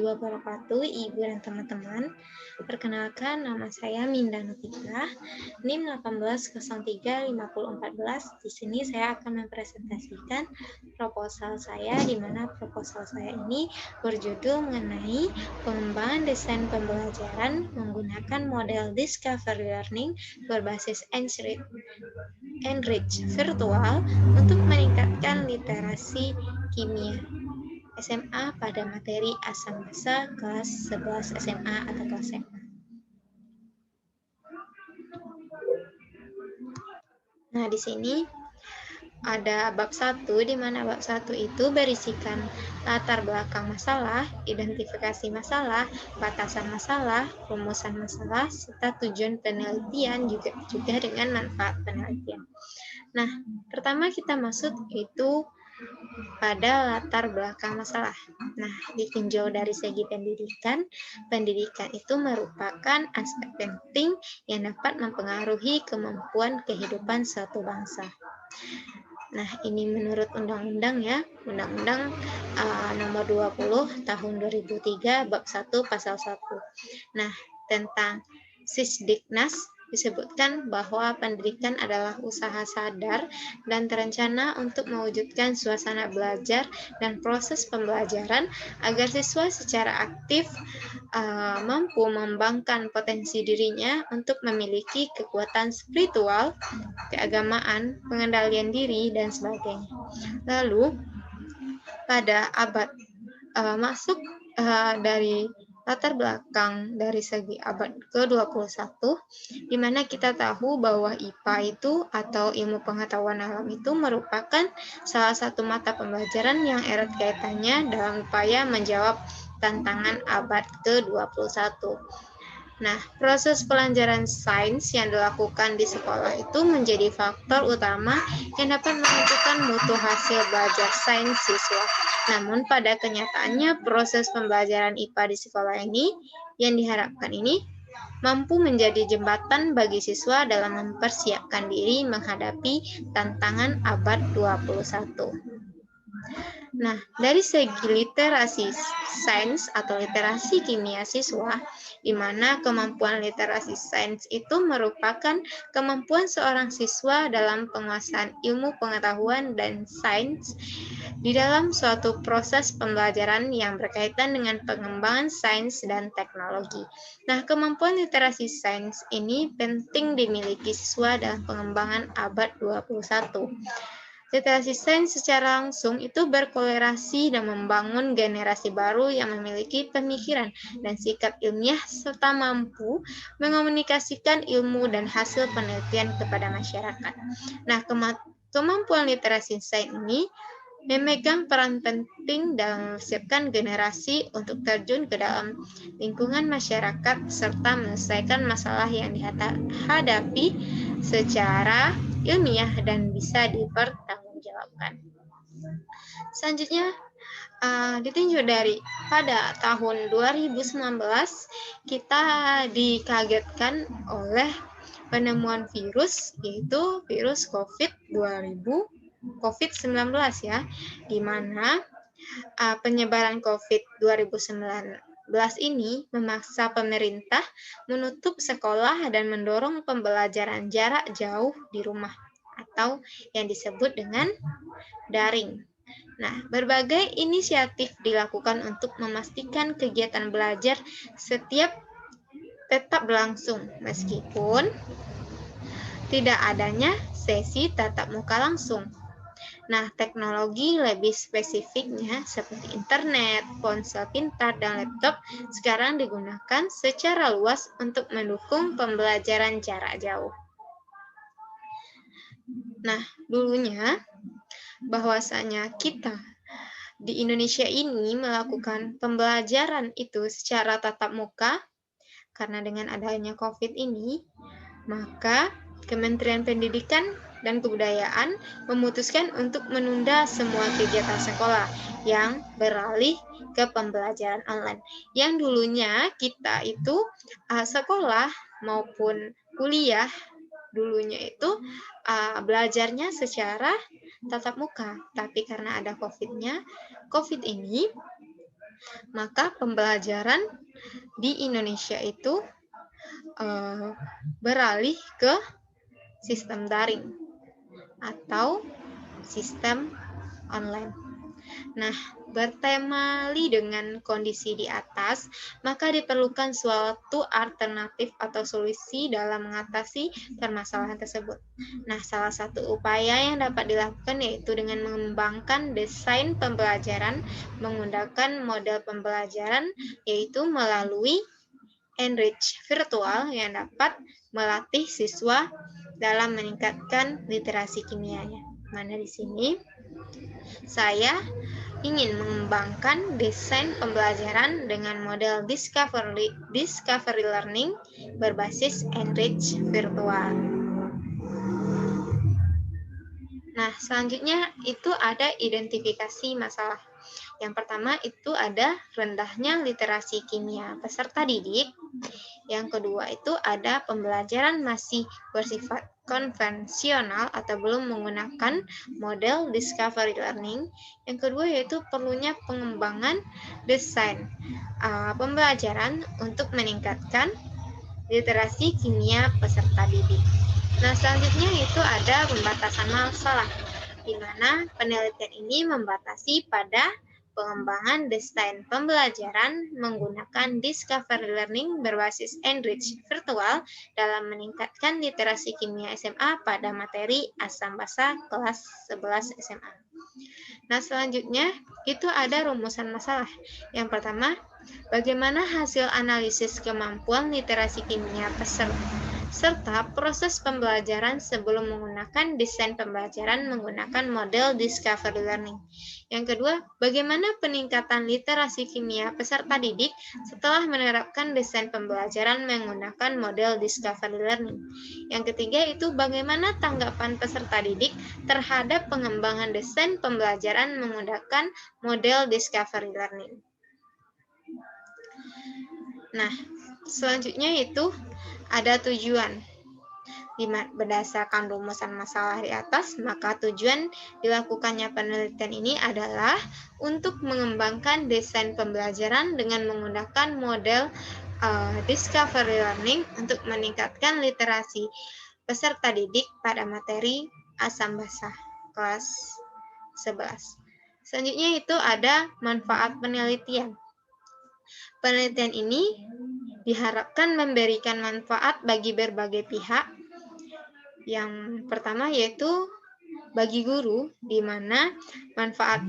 wabarakatuh, Ibu dan teman-teman. Perkenalkan, nama saya Minda Nutika, NIM 18035014. Di sini saya akan mempresentasikan proposal saya, di mana proposal saya ini berjudul mengenai pengembangan desain pembelajaran menggunakan model Discovery Learning berbasis Enrich virtual untuk meningkatkan literasi kimia SMA pada materi asam basa kelas 11 SMA atau kelas SMA. Nah, di sini ada bab 1, di mana bab 1 itu berisikan latar belakang masalah, identifikasi masalah, batasan masalah, rumusan masalah, serta tujuan penelitian juga dengan manfaat penelitian. Nah, pertama kita masuk itu pada latar belakang masalah. Nah, ditinjau dari segi pendidikan, pendidikan itu merupakan aspek penting yang dapat mempengaruhi kemampuan kehidupan suatu bangsa. Nah, ini menurut undang-undang ya, Undang-Undang nomor 20 tahun 2003 bab 1 pasal 1. Nah, tentang Sisdiknas disebutkan bahwa pendidikan adalah usaha sadar dan terencana untuk mewujudkan suasana belajar dan proses pembelajaran agar siswa secara aktif mampu mengembangkan potensi dirinya untuk memiliki kekuatan spiritual, keagamaan, pengendalian diri, dan sebagainya. Lalu, pada abad dari latar belakang dari segi abad ke-21, di mana kita tahu bahwa IPA itu atau ilmu pengetahuan alam itu merupakan salah satu mata pembelajaran yang erat kaitannya dalam upaya menjawab tantangan abad ke-21. Nah, proses pelajaran sains yang dilakukan di sekolah itu menjadi faktor utama yang dapat menentukan mutu hasil belajar sains siswa. Namun pada kenyataannya proses pembelajaran IPA di sekolah ini yang diharapkan ini mampu menjadi jembatan bagi siswa dalam mempersiapkan diri menghadapi tantangan abad 21. Nah, dari segi literasi sains atau literasi kimia siswa, di mana kemampuan literasi sains itu merupakan kemampuan seorang siswa dalam penguasaan ilmu pengetahuan dan sains di dalam suatu proses pembelajaran yang berkaitan dengan pengembangan sains dan teknologi. Nah, kemampuan literasi sains ini penting dimiliki siswa dalam pengembangan abad 21. Literasi sains secara langsung itu berkolerasi dan membangun generasi baru yang memiliki pemikiran dan sikap ilmiah serta mampu mengomunikasikan ilmu dan hasil penelitian kepada masyarakat. Nah, kemampuan literasi sains ini memegang peran penting dalam mempersiapkan generasi untuk terjun ke dalam lingkungan masyarakat serta menyelesaikan masalah yang dihadapi secara ilmiah dan bisa dipertanggungjawabkan. Selanjutnya, ditinjau dari pada tahun 2019 kita dikagetkan oleh penemuan virus, yaitu virus COVID-19 ya, di mana penyebaran COVID 2019 ini memaksa pemerintah menutup sekolah dan mendorong pembelajaran jarak jauh di rumah atau yang disebut dengan daring. Nah, berbagai inisiatif dilakukan untuk memastikan kegiatan belajar tetap berlangsung meskipun tidak adanya sesi tatap muka langsung. Nah, teknologi lebih spesifiknya seperti internet, ponsel pintar, dan laptop sekarang digunakan secara luas untuk mendukung pembelajaran jarak jauh. Nah, dulunya bahwasanya kita di Indonesia ini melakukan pembelajaran itu secara tatap muka karena dengan adanya COVID ini, maka Kementerian Pendidikan dan Kebudayaan memutuskan untuk menunda semua kegiatan sekolah yang beralih ke pembelajaran online. Yang dulunya kita itu sekolah maupun kuliah dulunya itu belajarnya secara tatap muka, tapi karena ada COVID ini maka pembelajaran di Indonesia itu beralih ke sistem daring atau sistem online. Nah, bertemali dengan kondisi di atas, maka diperlukan suatu alternatif atau solusi dalam mengatasi permasalahan tersebut. Nah, salah satu upaya yang dapat dilakukan yaitu dengan mengembangkan desain pembelajaran menggunakan model pembelajaran, yaitu melalui enrich virtual yang dapat melatih siswa dalam meningkatkan literasi kimianya. Mana di sini saya ingin mengembangkan desain pembelajaran dengan model discovery learning berbasis enrich virtual. Nah, selanjutnya itu ada identifikasi masalah. Yang pertama itu ada rendahnya literasi kimia peserta didik. Yang kedua itu ada pembelajaran masih bersifat konvensional atau belum menggunakan model discovery learning. Yang kedua yaitu perlunya pengembangan desain pembelajaran untuk meningkatkan literasi kimia peserta didik. Nah, selanjutnya itu ada pembatasan masalah, di mana penelitian ini membatasi pada pengembangan desain pembelajaran menggunakan discovery learning berbasis enrich virtual dalam meningkatkan literasi kimia SMA pada materi asam basa kelas 11 SMA. Nah, selanjutnya itu ada rumusan masalah. Yang pertama, bagaimana hasil analisis kemampuan literasi kimia peserta serta proses pembelajaran sebelum menggunakan desain pembelajaran menggunakan model discovery learning. Yang kedua, bagaimana peningkatan literasi kimia peserta didik setelah menerapkan desain pembelajaran menggunakan model discovery learning. Yang ketiga itu bagaimana tanggapan peserta didik terhadap pengembangan desain pembelajaran menggunakan model discovery learning. Nah, selanjutnya itu ada tujuan. Berdasarkan rumusan masalah di atas, maka tujuan dilakukannya penelitian ini adalah untuk mengembangkan desain pembelajaran dengan menggunakan model discovery learning untuk meningkatkan literasi peserta didik pada materi asam basa kelas 11. Selanjutnya itu ada manfaat penelitian. Penelitian ini diharapkan memberikan manfaat bagi berbagai pihak. Yang pertama yaitu bagi guru, di mana manfaat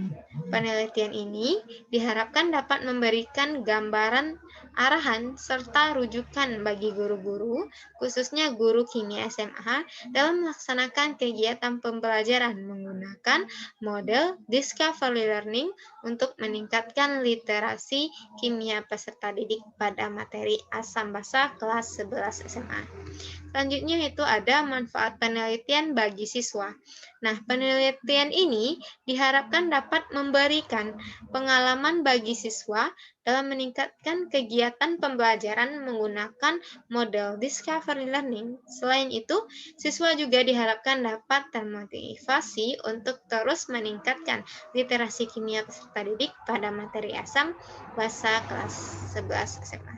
penelitian ini diharapkan dapat memberikan gambaran arahan serta rujukan bagi guru-guru, khususnya guru kimia SMA, dalam melaksanakan kegiatan pembelajaran menggunakan model discovery learning untuk meningkatkan literasi kimia peserta didik pada materi asam basa kelas 11 SMA. Selanjutnya itu ada manfaat penelitian bagi siswa. Nah, penelitian ini diharapkan dapat memberikan pengalaman bagi siswa dalam meningkatkan kegiatan pembelajaran menggunakan model discovery learning. Selain itu, siswa juga diharapkan dapat termotivasi untuk terus meningkatkan literasi kimia peserta didik pada materi asam basa kelas 11 SMA.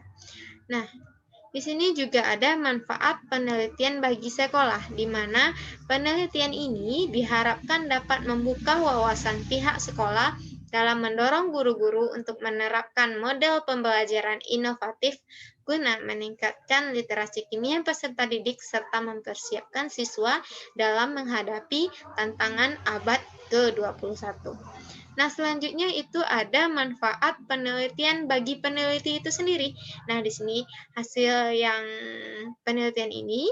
Nah, di sini juga ada manfaat penelitian bagi sekolah, di mana penelitian ini diharapkan dapat membuka wawasan pihak sekolah dalam mendorong guru-guru untuk menerapkan model pembelajaran inovatif guna meningkatkan literasi kimia peserta didik serta mempersiapkan siswa dalam menghadapi tantangan abad ke-21. Nah, selanjutnya itu ada manfaat penelitian bagi peneliti itu sendiri. Nah, di sini hasil yang penelitian ini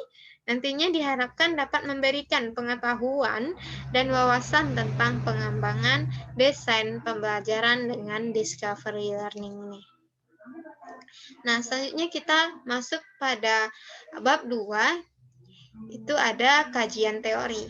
nantinya diharapkan dapat memberikan pengetahuan dan wawasan tentang pengembangan desain pembelajaran dengan discovery learning ini. Nah, selanjutnya kita masuk pada bab 2, itu ada kajian teori.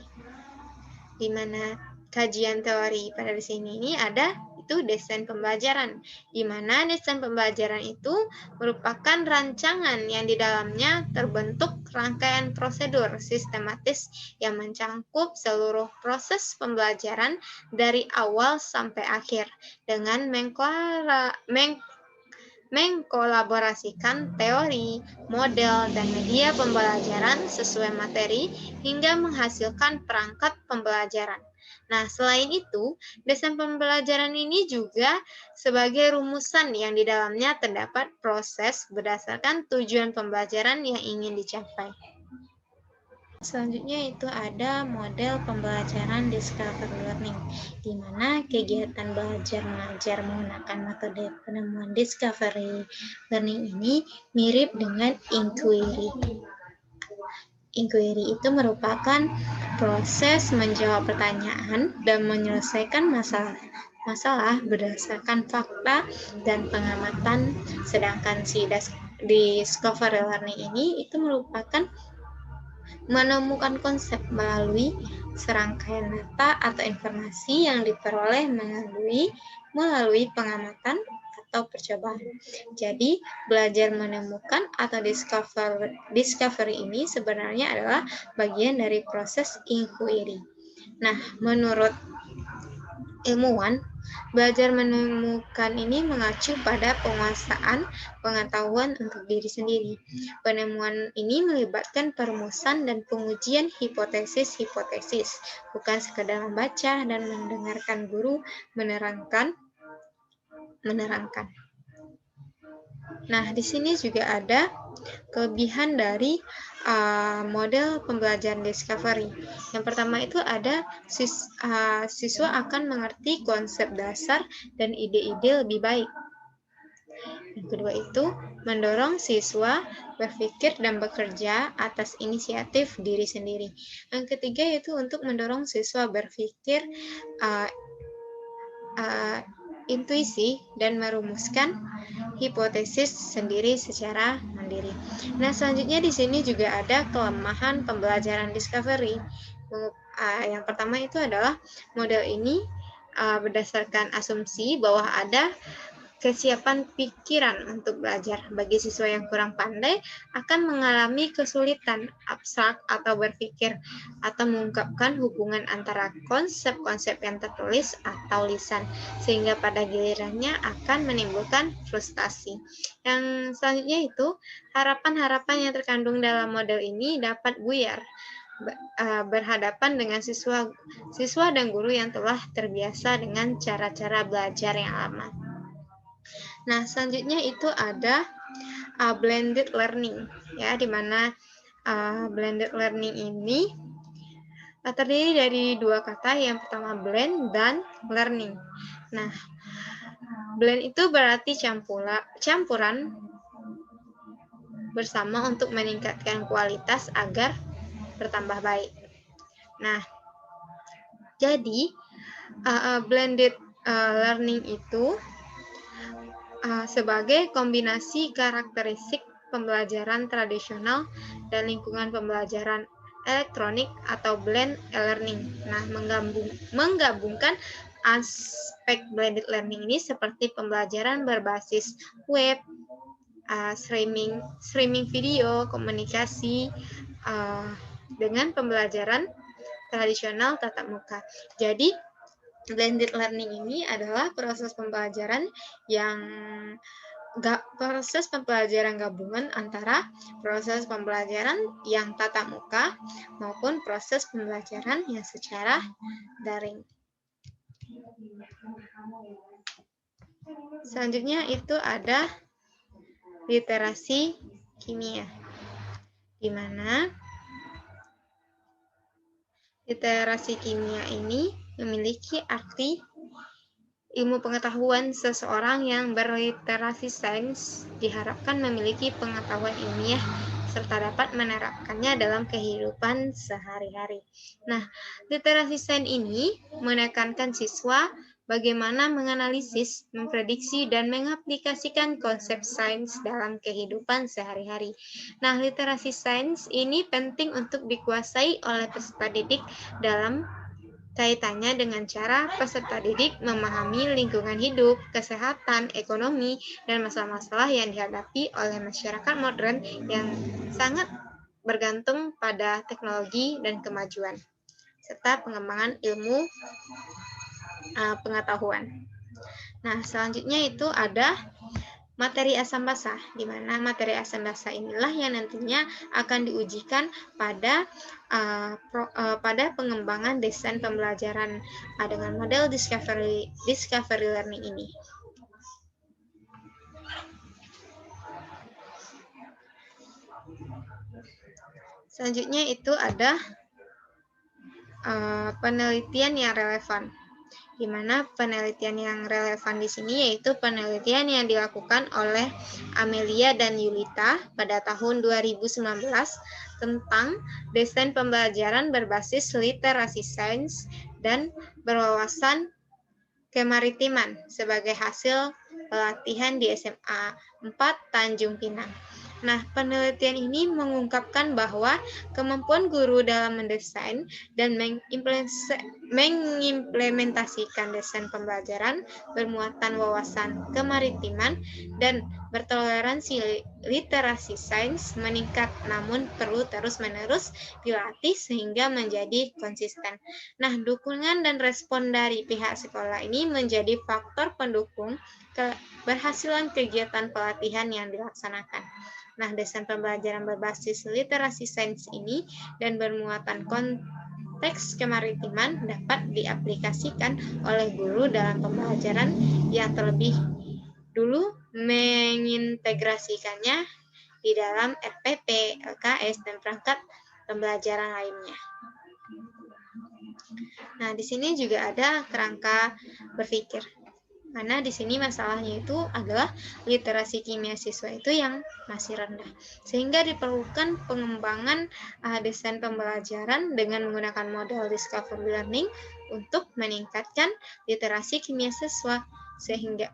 Di mana kajian teori pada di sini ini ada itu yaitu desain pembelajaran, di mana desain pembelajaran itu merupakan rancangan yang di dalamnya terbentuk rangkaian prosedur sistematis yang mencakup seluruh proses pembelajaran dari awal sampai akhir dengan mengkolaborasikan teori, model, dan media pembelajaran sesuai materi hingga menghasilkan perangkat pembelajaran. Nah, selain itu, desain pembelajaran ini juga sebagai rumusan yang di dalamnya terdapat proses berdasarkan tujuan pembelajaran yang ingin dicapai. Selanjutnya itu ada model pembelajaran discovery learning, di mana kegiatan belajar mengajar menggunakan metode penemuan discovery learning ini mirip dengan inquiry. Inquiry itu merupakan proses menjawab pertanyaan dan menyelesaikan masalah berdasarkan fakta dan pengamatan, sedangkan si discovery learning ini itu merupakan menemukan konsep melalui serangkaian data atau informasi yang diperoleh melalui pengamatan atau percobaan. Jadi, belajar menemukan atau discovery ini sebenarnya adalah bagian dari proses inquiry. Nah, menurut ilmuwan, belajar menemukan ini mengacu pada penguasaan pengetahuan untuk diri sendiri. Penemuan ini melibatkan perumusan dan pengujian hipotesis-hipotesis, bukan sekedar membaca dan mendengarkan guru menerangkan. Nah, di sini juga ada kelebihan dari model pembelajaran discovery. Yang pertama itu ada siswa akan mengerti konsep dasar dan ide-ide lebih baik. Yang kedua itu mendorong siswa berpikir dan bekerja atas inisiatif diri sendiri. Yang ketiga yaitu untuk mendorong siswa berpikir intuisi dan merumuskan hipotesis sendiri secara mandiri. Nah, selanjutnya di sini juga ada kelemahan pembelajaran discovery. Yang pertama itu adalah model ini berdasarkan asumsi bahwa ada kesiapan pikiran untuk belajar. Bagi siswa yang kurang pandai akan mengalami kesulitan abstrak atau berpikir atau mengungkapkan hubungan antara konsep-konsep yang tertulis atau lisan, sehingga pada gilirannya akan menimbulkan frustasi. Yang selanjutnya itu, harapan-harapan yang terkandung dalam model ini dapat buyar berhadapan dengan siswa dan guru yang telah terbiasa dengan cara-cara belajar yang lama. Nah, selanjutnya itu ada blended learning, ya, di mana blended learning ini terdiri dari dua kata, yang pertama blend dan learning. Nah, blend itu berarti campuran bersama untuk meningkatkan kualitas agar bertambah baik. Nah, jadi blended learning itu sebagai kombinasi karakteristik pembelajaran tradisional dan lingkungan pembelajaran elektronik atau blend e-learning. Nah, menggabungkan aspek blended learning ini seperti pembelajaran berbasis web, streaming video, komunikasi dengan pembelajaran tradisional tatap muka. Jadi, blended learning ini adalah proses pembelajaran gabungan antara proses pembelajaran yang tatap muka maupun proses pembelajaran yang secara daring. Selanjutnya itu ada literasi kimia, di mana literasi kimia ini memiliki arti ilmu pengetahuan seseorang yang berliterasi sains diharapkan memiliki pengetahuan ilmiah serta dapat menerapkannya dalam kehidupan sehari-hari. Nah, literasi sains ini menekankan siswa bagaimana menganalisis, memprediksi, dan mengaplikasikan konsep sains dalam kehidupan sehari-hari. Nah, literasi sains ini penting untuk dikuasai oleh peserta didik dalam kaitannya dengan cara peserta didik memahami lingkungan hidup, kesehatan, ekonomi, dan masalah-masalah yang dihadapi oleh masyarakat modern yang sangat bergantung pada teknologi dan kemajuan, serta pengembangan ilmu pengetahuan. Nah, selanjutnya itu ada materi asam basah, di mana materi asam basah inilah yang nantinya akan diujikan pada pengembangan desain pembelajaran dengan model discovery learning ini. Selanjutnya itu ada penelitian yang relevan, di mana penelitian yang relevan di sini yaitu penelitian yang dilakukan oleh Amelia dan Yulita pada tahun 2019 tentang desain pembelajaran berbasis literasi sains dan berwawasan kemaritiman sebagai hasil pelatihan di SMA 4 Tanjung Pinang. Nah, penelitian ini mengungkapkan bahwa kemampuan guru dalam mendesain dan mengimplementasikan desain pembelajaran bermuatan wawasan kemaritiman dan bertoleransi literasi sains meningkat, namun perlu terus-menerus dilatih sehingga menjadi konsisten. Nah, dukungan dan respon dari pihak sekolah ini menjadi faktor pendukung keberhasilan kegiatan pelatihan yang dilaksanakan. Nah, desain pembelajaran berbasis literasi sains ini dan bermuatan konteks kemaritiman dapat diaplikasikan oleh guru dalam pembelajaran yang terlebih dulu mengintegrasikannya di dalam RPP, LKS, dan perangkat pembelajaran lainnya. Nah, di sini juga ada kerangka berpikir. Mana di sini masalahnya itu adalah literasi kimia siswa itu yang masih rendah. Sehingga diperlukan pengembangan desain pembelajaran dengan menggunakan model discovery learning untuk meningkatkan literasi kimia siswa. Sehingga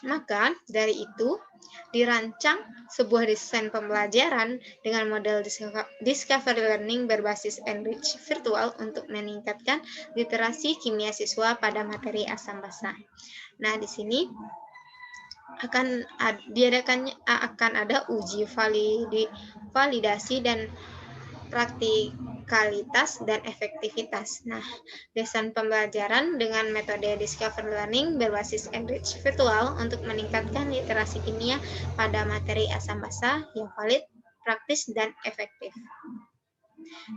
maka dari itu dirancang sebuah desain pembelajaran dengan model discovery learning berbasis enrich virtual untuk meningkatkan literasi kimia siswa pada materi asam basah. Nah, di sini akan ada uji validasi dan praktikalitas dan efektivitas. Nah, desain pembelajaran dengan metode discovery learning berbasis enrich virtual untuk meningkatkan literasi kimia pada materi asam basah yang valid, praktis, dan efektif.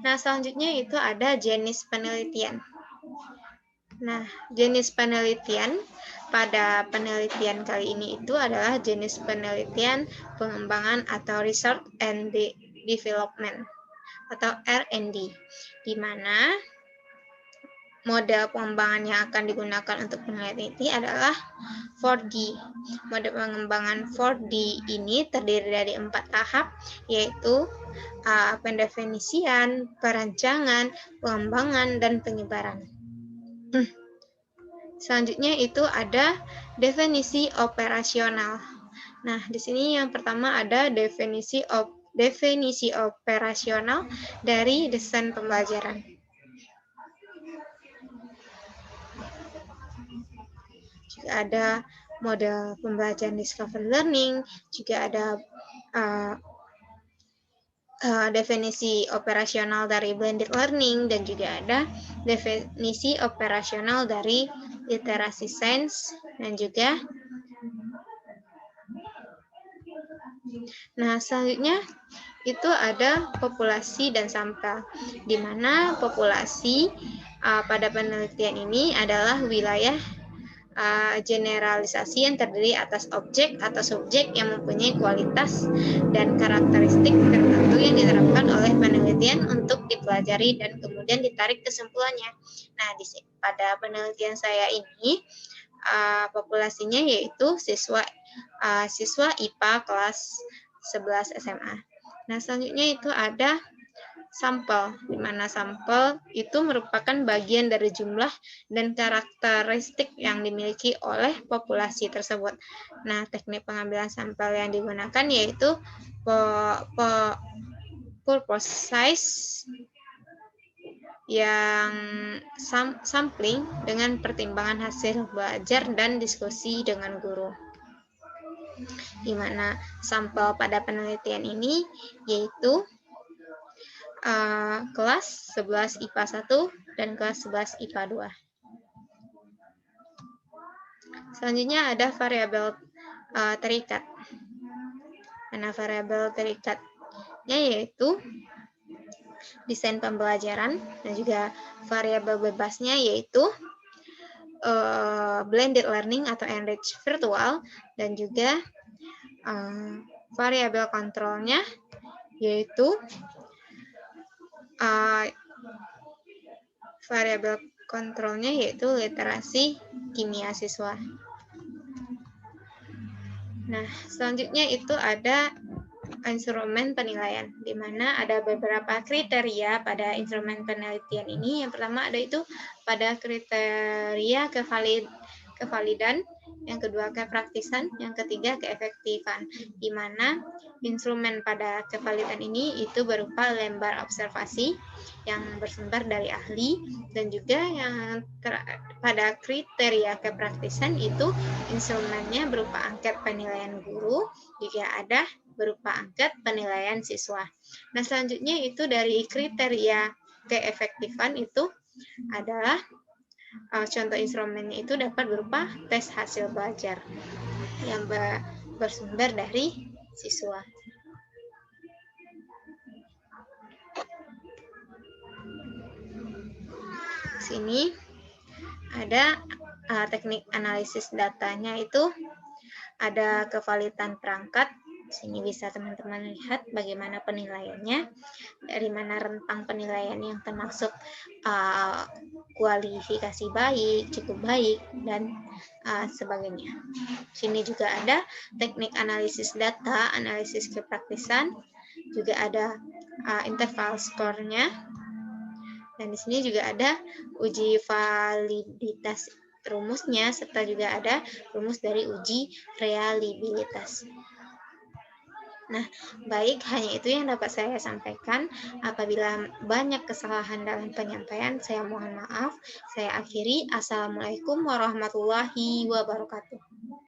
Nah, selanjutnya itu ada jenis penelitian. Nah, jenis penelitian pada penelitian kali ini itu adalah jenis penelitian pengembangan atau research and development atau R&D, di mana model pengembangan yang akan digunakan untuk penelitian ini adalah 4D. Model pengembangan 4D ini terdiri dari 4 tahap, yaitu pendefinisian, perancangan, pengembangan, dan penyebaran. Selanjutnya itu ada definisi operasional. Nah, di sini yang pertama ada definisi operasional dari desain pembelajaran. Juga ada model pembelajaran discovery learning, juga ada definisi operasional dari blended learning, dan juga ada definisi operasional dari literasi sains, dan juga selanjutnya itu ada populasi dan sampel, di mana populasi pada penelitian ini adalah wilayah generalisasi yang terdiri atas objek atau subjek yang mempunyai kualitas dan karakteristik tertentu yang diterapkan oleh penelitian untuk dipelajari dan kemudian ditarik kesimpulannya. Nah, pada penelitian saya ini populasinya yaitu siswa IPA kelas 11 SMA. Nah, selanjutnya itu ada sampel, di mana sampel itu merupakan bagian dari jumlah dan karakteristik yang dimiliki oleh populasi tersebut. Nah, teknik pengambilan sampel yang digunakan yaitu purposize yang sampling dengan pertimbangan hasil belajar dan diskusi dengan guru. Di mana sampel pada penelitian ini yaitu kelas 11 IPA 1 dan kelas 11 IPA 2. Selanjutnya ada variabel terikat. Nah, variabel terikatnya yaitu desain pembelajaran dan juga variabel bebasnya yaitu blended learning atau enrich virtual dan juga variabel kontrolnya yaitu literasi kimia siswa. Nah, selanjutnya itu ada instrumen penilaian, di mana ada beberapa kriteria pada instrumen penelitian ini. Yang pertama ada itu pada kriteria kevalidan, yang kedua kepraktisan, yang ketiga keefektifan, di mana instrumen pada kevalidan ini itu berupa lembar observasi yang bersumber dari ahli, dan juga yang pada kriteria kepraktisan itu instrumennya berupa angket penilaian guru, juga ada berupa angket penilaian siswa. Nah, selanjutnya itu dari kriteria keefektifan itu adalah contoh instrumennya itu dapat berupa tes hasil belajar yang bersumber dari siswa. Sini ada teknik analisis datanya itu ada kevalidan perangkat. Sini bisa teman-teman lihat bagaimana penilaiannya, dari mana rentang penilaian yang termasuk kualifikasi baik, cukup baik, dan sebagainya. Sini juga ada teknik analisis data, analisis kepraktisan, juga ada interval skornya, dan di sini juga ada uji validitas rumusnya, serta juga ada rumus dari uji reliabilitas. Nah, baik, hanya itu yang dapat saya sampaikan. Apabila banyak kesalahan dalam penyampaian, saya mohon maaf. Saya akhiri. Assalamualaikum warahmatullahi wabarakatuh.